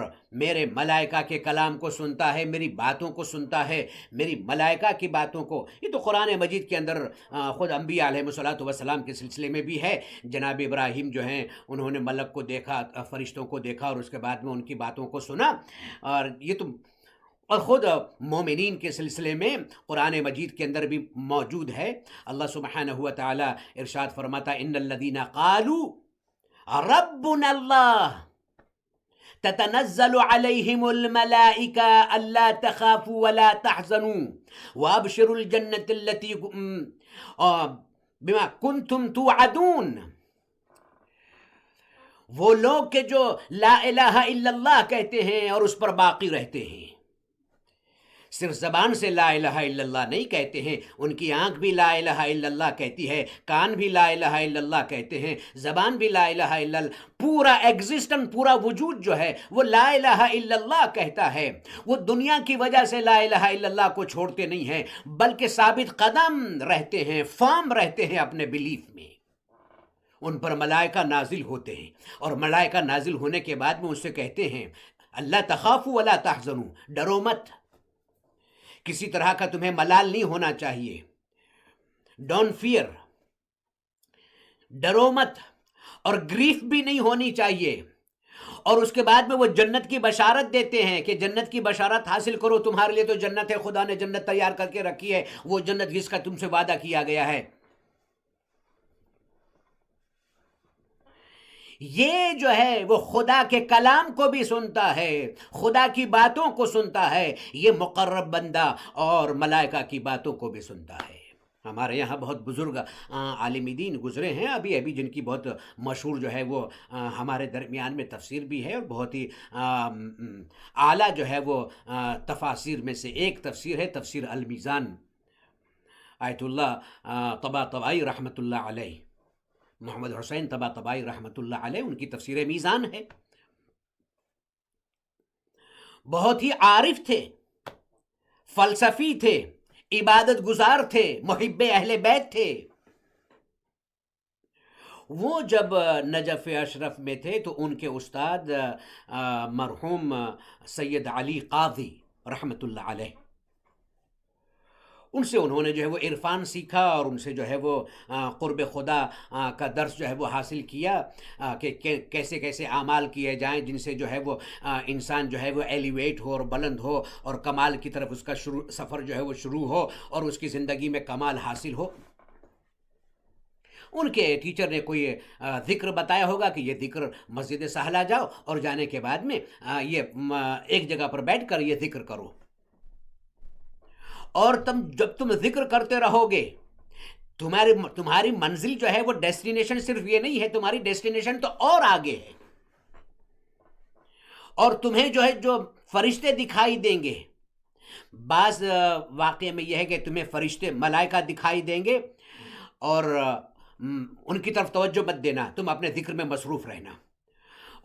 میرے ملائکہ کے کلام کو سنتا ہے، میری باتوں کو سنتا ہے، میری ملائکہ کی باتوں کو۔ یہ تو قرآن مجید کے اندر خود انبیاء علیہ الصلوۃ والسلام کے سلسلے میں بھی ہے۔ جناب ابراہیم جو ہیں انہوں نے ملک کو دیکھا، فرشتوں کو دیکھا اور اس کے بعد میں ان کی باتوں کو سنا، اور یہ تو اور خود مومنین کے سلسلے میں قرآن مجید کے اندر بھی موجود ہے۔ اللہ سبحانہ و تعالی ارشاد فرماتا ان الذین قالوا ربنا اللہ تتنزل علیہم الملائکہ الا تخافوا ولا تحزنوا وابشروا الجنۃ التی بما کنتم توعدون۔ وہ لوگ کہ جو لا الہ الا اللہ کہتے ہیں اور اس پر باقی رہتے ہیں، صرف زبان سے لا الہ الا اللہ نہیں کہتے ہیں، ان کی آنکھ بھی لا الہ الا اللہ کہتی ہے، کان بھی لا الہ الا اللہ کہتے ہیں، زبان بھی لا الہ الا اللہ، پورا ایگزسٹنس، پورا وجود جو ہے وہ لا الہ الا اللہ کہتا ہے۔ وہ دنیا کی وجہ سے لا الہ الا اللہ کو چھوڑتے نہیں ہیں، بلکہ ثابت قدم رہتے ہیں، فارم رہتے ہیں اپنے بلیف میں۔ ان پر ملائکہ نازل ہوتے ہیں، اور ملائکہ نازل ہونے کے بعد میں اس سے کہتے ہیں اللہ تخافوا ولا تحزنوا، ڈرو مت، کسی طرح کا تمہیں ملال نہیں ہونا چاہیے، ڈونٹ فیئر، ڈرو مت، اور گریف بھی نہیں ہونی چاہیے۔ اور اس کے بعد میں وہ جنت کی بشارت دیتے ہیں کہ جنت کی بشارت حاصل کرو، تمہارے لیے تو جنت ہے، خدا نے جنت تیار کر کے رکھی ہے، وہ جنت جس کا تم سے وعدہ کیا گیا ہے۔ یہ جو ہے وہ خدا کے کلام کو بھی سنتا ہے، خدا کی باتوں کو سنتا ہے، یہ مقرب بندہ، اور ملائکہ کی باتوں کو بھی سنتا ہے۔ ہمارے یہاں بہت بزرگ عالم دین گزرے ہیں ابھی جن کی بہت مشہور جو ہے وہ ہمارے درمیان میں تفسیر بھی ہے، اور بہت ہی اعلیٰ جو ہے وہ تفاسیر میں سے ایک تفسیر ہے تفسیر المیزان، آیت اللہ طباطبائی رحمۃ اللہ علیہ، محمد حسین طباطبائی رحمۃ اللہ علیہ، ان کی تفسیر میزان ہے۔ بہت ہی عارف تھے، فلسفی تھے، عبادت گزار تھے، محب اہل بیت تھے۔ وہ جب نجف اشرف میں تھے تو ان کے استاد مرحوم سید علی قاضی رحمۃ اللہ علیہ، ان سے انہوں نے جو ہے وہ عرفان سیکھا اور ان سے جو ہے وہ قرب خدا کا درس جو ہے وہ حاصل کیا کہ کیسے کیسے اعمال کیے جائیں جن سے جو ہے وہ انسان جو ہے وہ ایلیویٹ ہو اور بلند ہو اور کمال کی طرف اس کا سفر جو ہے وہ شروع ہو اور اس کی زندگی میں کمال حاصل ہو۔ ان کے ٹیچر نے کوئی ذکر بتایا ہوگا کہ یہ ذکر مسجد سہلا جاؤ اور جانے کے بعد میں یہ ایک جگہ پر بیٹھ کر یہ ذکر کرو، اور جب تم ذکر کرتے رہو گے تمہاری منزل جو ہے وہ ڈیسٹینیشن صرف یہ نہیں ہے، تمہاری ڈیسٹینیشن تو اور آگے ہے، اور تمہیں جو ہے جو فرشتے دکھائی دیں گے، بعض واقعے میں یہ ہے کہ تمہیں فرشتے ملائکہ دکھائی دیں گے اور ان کی طرف توجہ مت دینا، تم اپنے ذکر میں مصروف رہنا،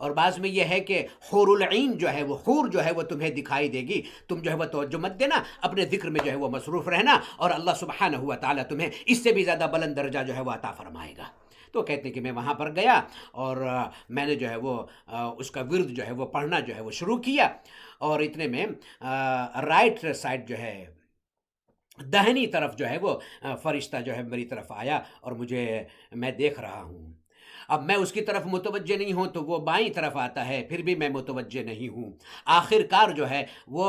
اور بعض میں یہ ہے کہ حور العین جو ہے وہ حور جو ہے وہ تمہیں دکھائی دے گی، تم جو ہے وہ توجہ مت دینا، اپنے ذکر میں جو ہے وہ مصروف رہنا، اور اللہ سبحانہ و تعالیٰ تمہیں اس سے بھی زیادہ بلند درجہ جو ہے وہ عطا فرمائے گا۔ تو کہتے ہیں کہ میں وہاں پر گیا اور میں نے جو ہے وہ اس کا ورد جو ہے وہ پڑھنا جو ہے وہ شروع کیا، اور اتنے میں رائٹ سائڈ جو ہے دہنی طرف جو ہے وہ فرشتہ جو ہے میری طرف آیا اور میں دیکھ رہا ہوں، اب میں اس کی طرف متوجہ نہیں ہوں تو وہ بائیں طرف آتا ہے، پھر بھی میں متوجہ نہیں ہوں، آخر کار جو ہے وہ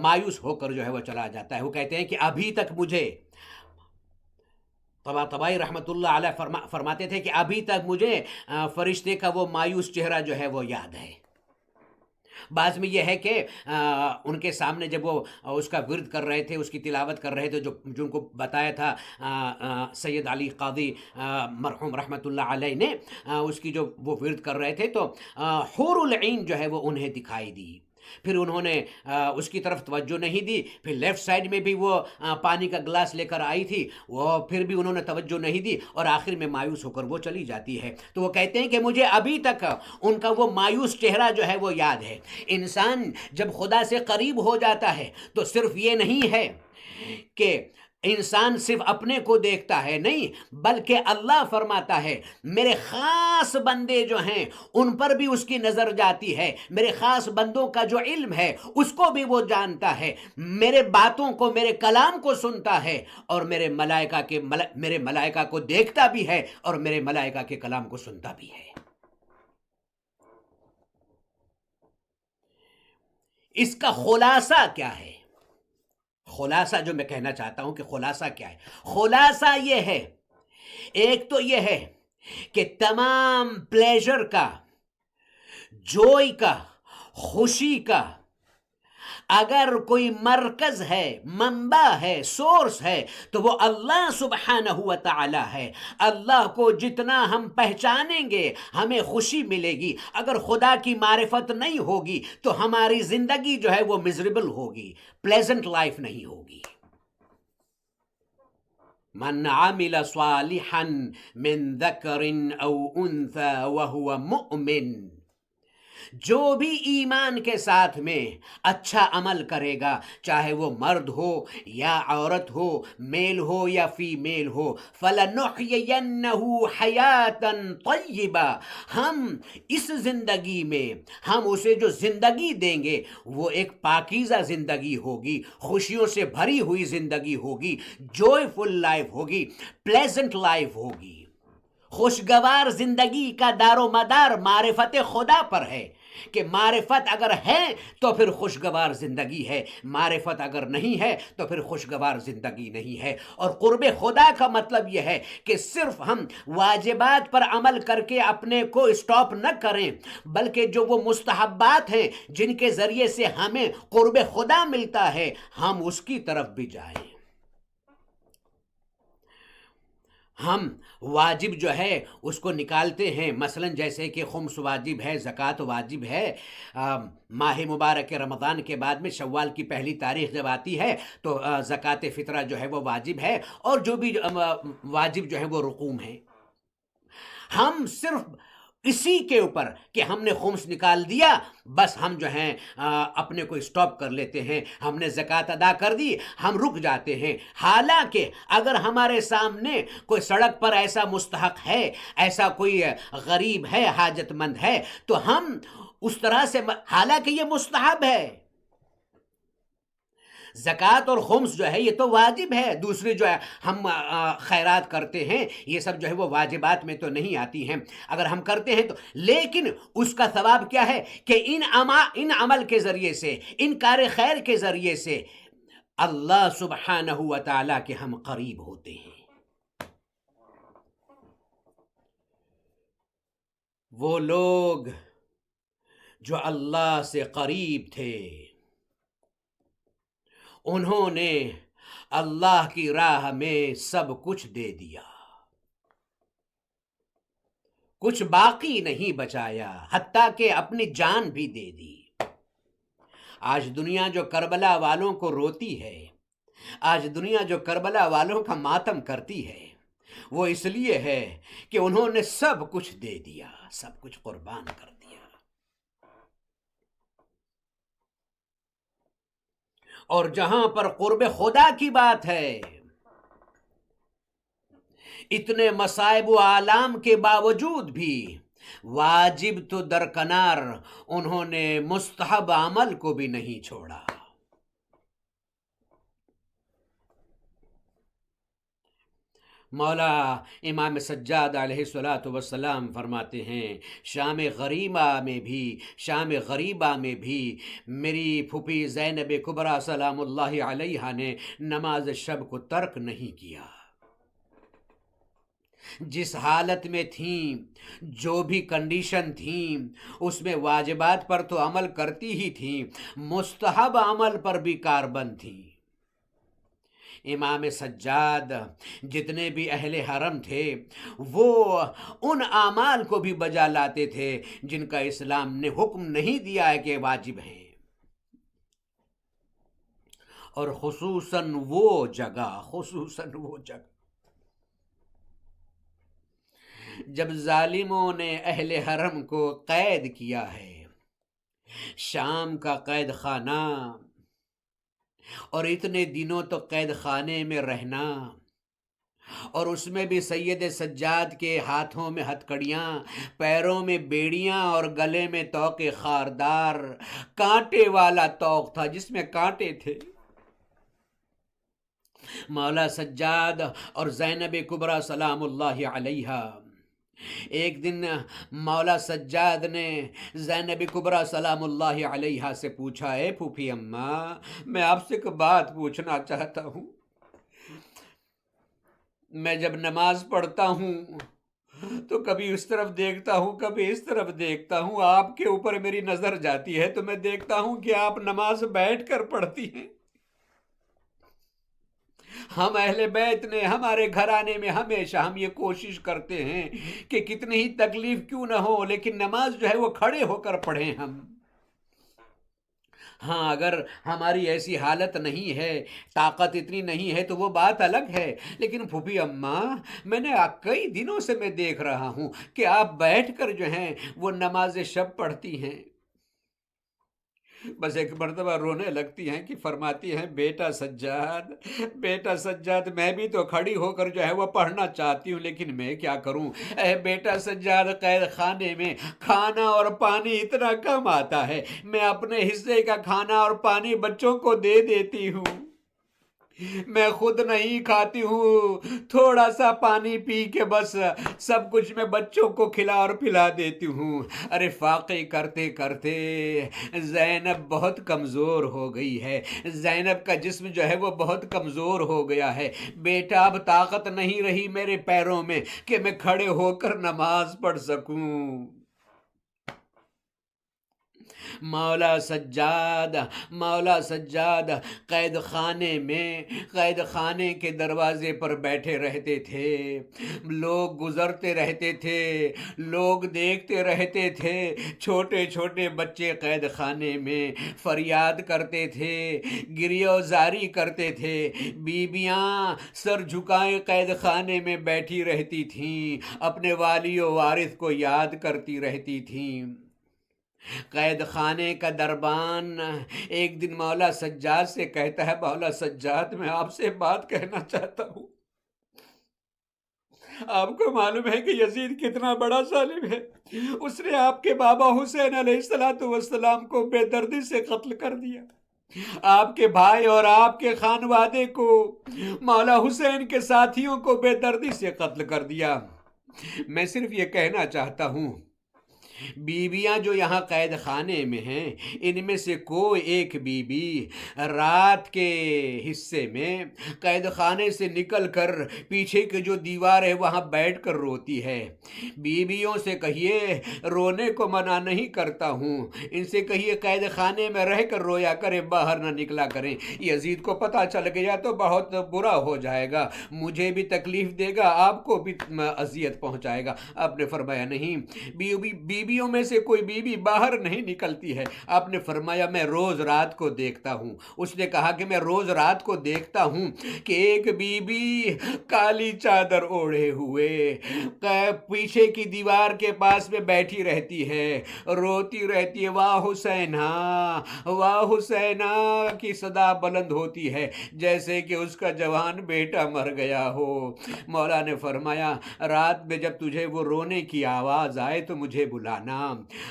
مایوس ہو کر جو ہے وہ چلا جاتا ہے۔ وہ کہتے ہیں کہ ابھی تک مجھے طباطبائی رحمۃ اللہ علیہ فرماتے تھے کہ ابھی تک مجھے فرشتے کا وہ مایوس چہرہ جو ہے وہ یاد ہے۔ بعض میں یہ ہے کہ ان کے سامنے جب وہ اس کا ورد کر رہے تھے، اس کی تلاوت کر رہے تھے، جو ان کو بتایا تھا سید علی قاضی مرحوم رحمۃ اللہ علیہ نے، اس کی جو وہ ورد کر رہے تھے تو حور العین جو ہے وہ انہیں دکھائی دی، پھر انہوں نے اس کی طرف توجہ نہیں دی، پھر لیفٹ سائڈ میں بھی وہ پانی کا گلاس لے کر آئی تھی، وہ پھر بھی انہوں نے توجہ نہیں دی، اور آخر میں مایوس ہو کر وہ چلی جاتی ہے۔ تو وہ کہتے ہیں کہ مجھے ابھی تک ان کا وہ مایوس چہرہ جو ہے وہ یاد ہے۔ انسان جب خدا سے قریب ہو جاتا ہے تو صرف یہ نہیں ہے کہ انسان صرف اپنے کو دیکھتا ہے، نہیں، بلکہ اللہ فرماتا ہے میرے خاص بندے جو ہیں ان پر بھی اس کی نظر جاتی ہے، میرے خاص بندوں کا جو علم ہے اس کو بھی وہ جانتا ہے، میرے باتوں کو، میرے کلام کو سنتا ہے، اور میرے ملائکہ کو دیکھتا بھی ہے اور میرے ملائکہ کے کلام کو سنتا بھی ہے۔ اس کا خلاصہ کیا ہے؟ خلاصہ جو میں کہنا چاہتا ہوں کہ خلاصہ کیا ہے، خلاصہ یہ ہے، ایک تو یہ ہے کہ تمام پلیجر کا، جوئی کا، خوشی کا اگر کوئی مرکز ہے، منبع ہے، سورس ہے تو وہ اللہ سبحانہ و تعالی ہے۔ اللہ کو جتنا ہم پہچانیں گے ہمیں خوشی ملے گی، اگر خدا کی معرفت نہیں ہوگی تو ہماری زندگی جو ہے وہ مزریبل ہوگی، پلیزنٹ لائف نہیں ہوگی۔ من عمل صالحا من ذکر او انثى وهو مؤمن، جو بھی ایمان کے ساتھ میں اچھا عمل کرے گا، چاہے وہ مرد ہو یا عورت ہو، میل ہو یا فیمیل ہو، فَلَنُحْيِيَنَّهُ حَيَاةً طَيِّبَةً، ہم اس زندگی میں ہم اسے جو زندگی دیں گے وہ ایک پاکیزہ زندگی ہوگی، خوشیوں سے بھری ہوئی زندگی ہوگی، جوائفل لائف ہوگی، پلیزنٹ لائف ہوگی۔ خوشگوار زندگی کا دار و مدار معرفت خدا پر ہے، کہ معرفت اگر ہے تو پھر خوشگوار زندگی ہے، معرفت اگر نہیں ہے تو پھر خوشگوار زندگی نہیں ہے۔ اور قرب خدا کا مطلب یہ ہے کہ صرف ہم واجبات پر عمل کر کے اپنے کو اسٹاپ نہ کریں، بلکہ جو وہ مستحبات ہیں جن کے ذریعے سے ہمیں قرب خدا ملتا ہے ہم اس کی طرف بھی جائیں۔ ہم واجب جو ہے اس کو نکالتے ہیں، مثلا جیسے کہ خمس واجب ہے، زکوٰۃ واجب ہے، ماہ مبارک رمضان کے بعد میں شوال کی پہلی تاریخ جب آتی ہے تو زکوٰۃ فطرہ جو ہے وہ واجب ہے، اور جو بھی واجب جو ہے وہ رقوم ہے۔ ہم صرف اسی کے اوپر کہ ہم نے خمس نکال دیا، بس ہم جو ہیں اپنے کو اسٹاپ کر لیتے ہیں، ہم نے زکوٰۃ ادا کر دی، ہم رک جاتے ہیں۔ حالانکہ اگر ہمارے سامنے کوئی سڑک پر ایسا مستحق ہے، ایسا کوئی غریب ہے، حاجت مند ہے، تو ہم اس طرح سے، حالانکہ یہ مستحب ہے، زکوٰۃ اور خمس جو ہے یہ تو واجب ہے، دوسری جو ہے ہم خیرات کرتے ہیں، یہ سب جو ہے وہ واجبات میں تو نہیں آتی ہیں، اگر ہم کرتے ہیں تو، لیکن اس کا ثواب کیا ہے کہ ان عمل کے ذریعے سے، ان کار خیر کے ذریعے سے اللہ سبحانہ و تعالیٰ کے ہم قریب ہوتے ہیں۔ وہ لوگ جو اللہ سے قریب تھے، انہوں نے اللہ کی راہ میں سب کچھ دے دیا، کچھ باقی نہیں بچایا، حتیٰ کہ اپنی جان بھی دے دی۔ آج دنیا جو کربلا والوں کو روتی ہے، آج دنیا جو کربلا والوں کا ماتم کرتی ہے، وہ اس لیے ہے کہ انہوں نے سب کچھ دے دیا، سب کچھ قربان کر دیا۔ اور جہاں پر قرب خدا کی بات ہے، اتنے مصائب و آلام کے باوجود بھی واجب تو درکنار، انہوں نے مستحب عمل کو بھی نہیں چھوڑا۔ مولا امام سجاد علیہ السلام فرماتے ہیں، شام غریبہ میں بھی میری پھوپھی زینب کبریٰ سلام اللہ علیہا نے نماز شب کو ترک نہیں کیا۔ جس حالت میں تھیں، جو بھی کنڈیشن تھیں، اس میں واجبات پر تو عمل کرتی ہی تھیں، مستحب عمل پر بھی کاربند تھیں۔ امام سجاد جتنے بھی اہل حرم تھے، وہ ان اعمال کو بھی بجا لاتے تھے جن کا اسلام نے حکم نہیں دیا ہے کہ واجب ہیں، اور خصوصاً وہ جگہ جب ظالموں نے اہل حرم کو قید کیا ہے، شام کا قید خانہ، اور اتنے دنوں تو قید خانے میں رہنا، اور اس میں بھی سید سجاد کے ہاتھوں میں ہتھکڑیاں، پیروں میں بیڑیاں، اور گلے میں توق خاردار، کانٹے والا توق تھا جس میں کانٹے تھے۔ مولا سجاد اور زینب کبریٰ سلام اللہ علیہا، ایک دن مولا سجاد نے زینب کبریٰ سلام اللہ علیہا سے پوچھا، اے پھوپھی اماں، میں آپ سے ایک بات پوچھنا چاہتا ہوں۔ میں جب نماز پڑھتا ہوں تو کبھی اس طرف دیکھتا ہوں، کبھی اس طرف دیکھتا ہوں، آپ کے اوپر میری نظر جاتی ہے تو میں دیکھتا ہوں کہ آپ نماز بیٹھ کر پڑھتی ہیں۔ ہم اہل بیت نے، ہمارے گھرانے میں ہمیشہ ہم یہ کوشش کرتے ہیں کہ کتنی ہی تکلیف کیوں نہ ہو لیکن نماز جو ہے وہ کھڑے ہو کر پڑھیں ہم۔ ہاں، اگر ہماری ایسی حالت نہیں ہے، طاقت اتنی نہیں ہے تو وہ بات الگ ہے، لیکن پھوپھی اماں، میں نے کئی دنوں سے میں دیکھ رہا ہوں کہ آپ بیٹھ کر جو ہیں وہ نماز شب پڑھتی ہیں۔ بس ایک مرتبہ رونے لگتی ہیں کہ فرماتی ہیں، بیٹا سجاد، میں بھی تو کھڑی ہو کر جو ہے وہ پڑھنا چاہتی ہوں، لیکن میں کیا کروں؟ اے بیٹا سجاد، قید خانے میں کھانا اور پانی اتنا کم آتا ہے، میں اپنے حصے کا کھانا اور پانی بچوں کو دے دیتی ہوں، میں خود نہیں کھاتی ہوں، تھوڑا سا پانی پی کے بس سب کچھ میں بچوں کو کھلا اور پلا دیتی ہوں۔ ارے فاقے کرتے کرتے زینب بہت کمزور ہو گئی ہے، زینب کا جسم جو ہے وہ بہت کمزور ہو گیا ہے، بیٹا اب طاقت نہیں رہی میرے پیروں میں کہ میں کھڑے ہو کر نماز پڑھ سکوں۔ مولا سجاد قید خانے کے دروازے پر بیٹھے رہتے تھے، لوگ گزرتے رہتے تھے، لوگ دیکھتے رہتے تھے، چھوٹے چھوٹے بچے قید خانے میں فریاد کرتے تھے، گریہ زاری کرتے تھے، بیویاں سر جھکائے قید خانے میں بیٹھی رہتی تھیں، اپنے والی و وارث کو یاد کرتی رہتی تھیں۔ قید خانے کا دربان ایک دن مولا سجاد سے کہتا ہے، مولا سجاد میں آپ سے بات کہنا چاہتا ہوں۔ آپ کو معلوم ہے کہ یزید کتنا بڑا ظالم ہے، اس نے آپ کے بابا حسین علیہ السلام کو بے دردی سے قتل کر دیا، آپ کے بھائی اور آپ کے خانوادے کو، مولا حسین کے ساتھیوں کو بے دردی سے قتل کر دیا۔ میں صرف یہ کہنا چاہتا ہوں، بیویاں جو یہاں قید خانے میں ہیں، ان میں سے کوئی ایک بیوی رات کے حصے میں قید خانے سے نکل کر پیچھے کی جو دیوار ہے وہاں بیٹھ کر روتی ہے۔ بیویوں سے کہیے رونے کو منع نہیں کرتا ہوں، ان سے کہیے قید خانے میں رہ کر رویا کریں، باہر نہ نکلا کریں۔ یزید کو پتہ چل گیا تو بہت برا ہو جائے گا، مجھے بھی تکلیف دے گا، آپ کو بھی اذیت پہنچائے گا۔ آپ نے فرمایا نہیں، بیویوں میں سے کوئی بیوی باہر نہیں نکلتی ہے۔ آپ نے فرمایا میں روز رات کو دیکھتا ہوں۔ اس نے کہا کہ میں روز رات کو دیکھتا ہوں کہ ایک بیوی کالی چادر اوڑھے ہوئے پیچھے کی دیوار کے پاس میں بیٹھی رہتی ہے، روتی رہتی ہے، واہ حسینہ واہ حسینہ کی صدا بلند ہوتی ہے، جیسے کہ اس کا جوان بیٹا مر گیا ہو۔ مولا نے فرمایا رات میں جب تجھے وہ رونے کی آواز آئے تو مجھے بلانا۔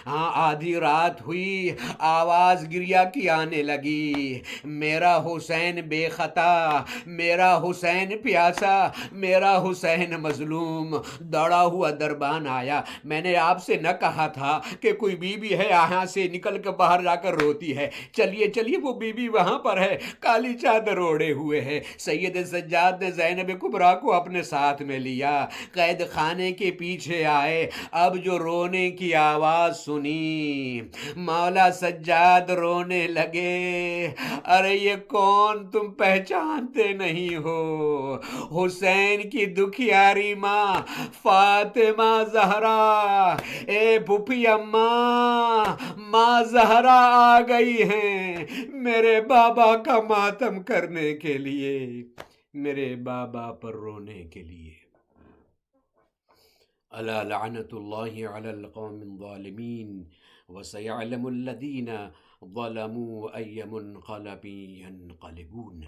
ہاں آدھی رات ہوئی، آواز گریہ کی آنے لگی، میرا حسین بے خطا، میرا حسین پیاسا، میرا حسین مظلوم۔ دوڑا ہوا دربان آیا، میں نے آپ سے نہ کہا تھا کہ کوئی بیوی ہے یہاں سے نکل کر باہر جا کر روتی ہے؟ چلیے چلیے وہ بیوی وہاں پر ہے، کالی چادر اوڑھے ہوئے ہے۔ سید سجاد نے زینب کبریٰ کو اپنے ساتھ میں لیا، قید خانے کے پیچھے آئے۔ اب جو رونے کی آواز سنی، مولا سجاد رونے لگے، ارے یہ کون، تم پہچانتے نہیں ہو؟ حسین کی دکھیاری ماں فاطمہ زہرا، اے پھوپھی اماں، ماں زہرا آ گئی ہیں میرے بابا کا ماتم کرنے کے لیے، میرے بابا پر رونے کے لیے۔ الا لعنت اللہ علی القوم الظالمین وسيعلم الذین ظلموا أي منقلب ينقلبون۔